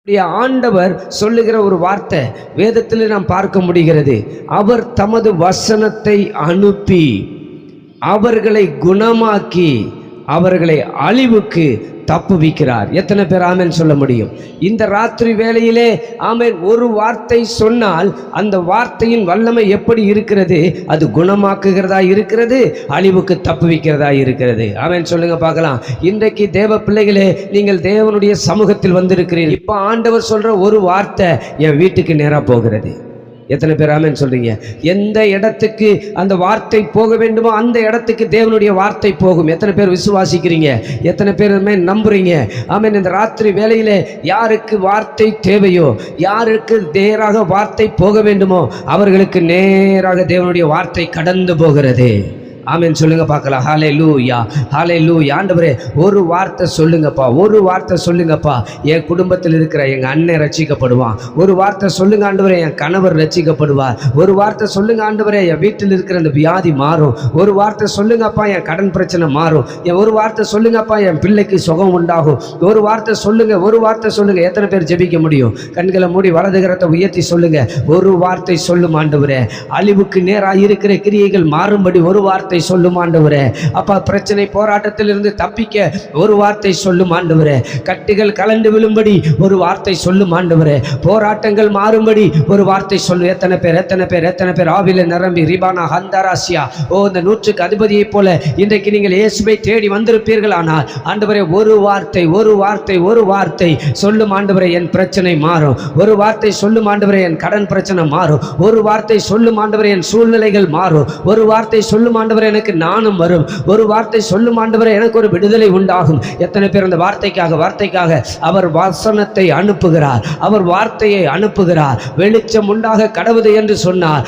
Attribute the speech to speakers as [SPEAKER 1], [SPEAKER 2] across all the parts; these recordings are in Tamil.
[SPEAKER 1] ஆண்டவர் சொல்லுகிற ஒரு வார்த்தை வேதத்தில் நாம் பார்க்க முடிகிறது. அவர் தமது வசனத்தை அனுப்பி அவர்களை குணமாக்கி அவர்களை அழிவுக்கு தப்புவிக்கிறார். எத்தனை பேர் ஆமென் சொல்ல முடியும்? இந்த ராத்திரி வேளையிலே ஆமென் ஒரு வார்த்தை சொன்னால் அந்த வார்த்தையின் வல்லமை எப்படி இருக்கிறது? அது குணமாக்குகிறதா இருக்கிறது, அழிவுக்கு தப்புவிக்கிறதா இருக்கிறது. ஆமென் சொல்லுங்க பார்க்கலாம். இன்றைக்கு தேவ பிள்ளைகளே, நீங்கள் தேவனுடைய சமூகத்தில் வந்திருக்கிறீர்கள். இப்போ ஆண்டவர் சொல்ற ஒரு வார்த்தை என் வீட்டுக்கு நேராக போகிறது. எத்தனை பேர் ஆமென் சொல்றீங்க? எந்த இடத்துக்கு அந்த வார்த்தை போக வேண்டுமோ அந்த இடத்துக்கு தேவனுடைய வார்த்தை போகும். எத்தனை பேர் விசுவாசிக்கிறீங்க? எத்தனை பேர் நம்புறீங்க? ஆமென். இந்த ராத்திரி வேளையிலே யாருக்கு வார்த்தை தேவையோ, யாருக்கு நேராக வார்த்தை போக வேண்டுமோ அவர்களுக்கு நேராக தேவனுடைய வார்த்தை கடந்து போகிறது. ஆமென் சொல்லுங்க பார்க்கலாம். ஹல்லேலூயா, ஹல்லேலூயா. ஆண்டவரே ஒரு வார்த்தை சொல்லுங்கப்பா, ஒரு வார்த்தை சொல்லுங்கப்பா, என் குடும்பத்தில் இருக்கிற எங்கள் அண்ணன் ரட்சிக்கப்படுவான். ஒரு வார்த்தை சொல்லுங்க ஆண்டவரே, என் கணவர் ரட்சிக்கப்படுவார். ஒரு வார்த்தை சொல்லுங்க ஆண்டவரே, என் வீட்டில் இருக்கிற அந்த வியாதி மாறும். ஒரு வார்த்தை சொல்லுங்கப்பா, என் கடன் பிரச்சனை மாறும். ஒரு வார்த்தை சொல்லுங்கப்பா, என் பிள்ளைக்கு சுகம் உண்டாகும். ஒரு வார்த்தை சொல்லுங்க, ஒரு வார்த்தை சொல்லுங்க. எத்தனை பேர் ஜெபிக்க முடியும்? கண்களை மூடி வலது கரத்தை உயர்த்தி சொல்லுங்க. ஒரு வார்த்தை சொல்லும் ஆண்டவரே, அழிவுக்கு நேராக இருக்கிற கிரியைகள் மாறும்படி ஒரு வார்த்தை சொல்லும் ஆண்டவரே. அப்பா, பிரச்சனை போராட்டத்தில் இருந்து தப்பிக்க ஒரு வார்த்தை சொல்லும் ஆண்டவரே. கட்டுகள் கலண்டு விழும்படி ஒரு வார்த்தை சொல்லும் ஆண்டவரே. போராட்டங்கள் மாறும்படி ஒரு வார்த்தை சொல்லு. எத்தனை பேர் எத்தனை பேர் எத்தனை பேர் ஆவில நிரம்பி ரிபானா ஹந்தாராசியா இந்த 100க்கு அதிபதியை போல இன்றைக்கு நீங்கள் இயேசுவை தேடி வந்திருப்பீர்கள். ஆனால் ஆண்டவரே ஒரு வார்த்தை ஒரு வார்த்தை ஒரு வார்த்தை சொல்லும் ஆண்டவரே, என் பிரச்சனை மாறும். ஒரு வார்த்தை சொல்லும் ஆண்டவரே, என் கடன் பிரச்சனை மாறும். ஒரு வார்த்தை சொல்லும் ஆண்டவரே, என் சூழ்நிலைகள் மாறும். ஒரு வார்த்தை சொல்லும் ஆண்டவரே, எனக்கு நானும் வரும். ஒரு வார்த்தை சொல்லும் ஆண்டவரே, எனக்கு ஒரு விடுதலை உண்டாகும். எத்தனை பேர் அந்த வார்த்தைக்காக அவர் வசனத்தை அனுப்புகிறார், அவர் வார்த்தையை அனுப்புகிறார். வெளிச்சம் உண்டாக கடவுது என்று சொன்னார்.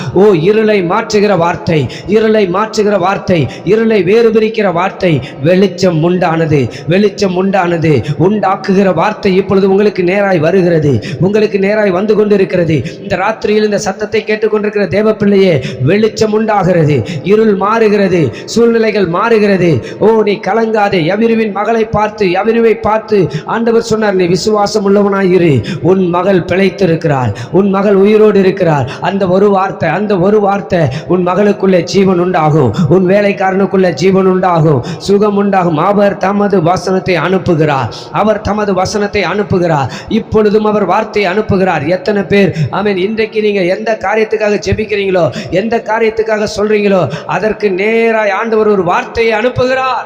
[SPEAKER 1] இருளை மாற்றுகிற வார்த்தை, இருளை மாற்றுகிற வார்த்தை, இருளை வேறு பிரிக்கிற வார்த்தை. வெளிச்சம் உண்டானது, வெளிச்சம் உண்டானது. உண்டாக்குகிற வார்த்தை இப்பொழுது உங்களுக்கு நேராய் வருகிறது, உங்களுக்கு நேராய் வந்து கொண்டிருக்கிறது. இந்த ராத்திரியில் இந்த சத்தத்தை கேட்டுக்கொண்டிருக்கிற தேவ பிள்ளையே, வெளிச்சம் உண்டாகிறது, இருள் மாறுகிறது, சூழ்நிலைகள் மாறுகிறது. நீ கலங்காதே. யபிருவின் மகளை பார்த்து, யபிருவை பார்த்து ஆண்டவர் சொன்னார், நீ விசுவாசம் உள்ளவனாயிரு, உன் மகள் பிழைத்திருக்கிறாள், உன் மகள் உயிரோடு இருக்கிறார். அந்த ஒரு வார்த்தை, அந்த ஒரு வார்த்தை, உன் மகளுக்குள்ளே ஜீவன் உண்டாகும், உன் வேலைக்காரனுக்குள்ளே ஜீவன் உண்டாகும், சுகம் உண்டாகும். அவர் தமது வசனத்தை அனுப்புகிறார், அவர் தமது வசனத்தை அனுப்புகிறார். இப்பொழுதும் அவர் வார்த்தையை அனுப்புகிறார். எத்தனை பேர் ஆமென்? இன்றைக்கு நீங்க எந்த காரியத்துக்காக ஜெபிக்கிறீங்களோ, எந்த காரியத்துக்காக சொல்றீங்களோ, அதற்கு நேராய் ஆண்டவர் ஒரு வார்த்தையை அனுப்புகிறார்.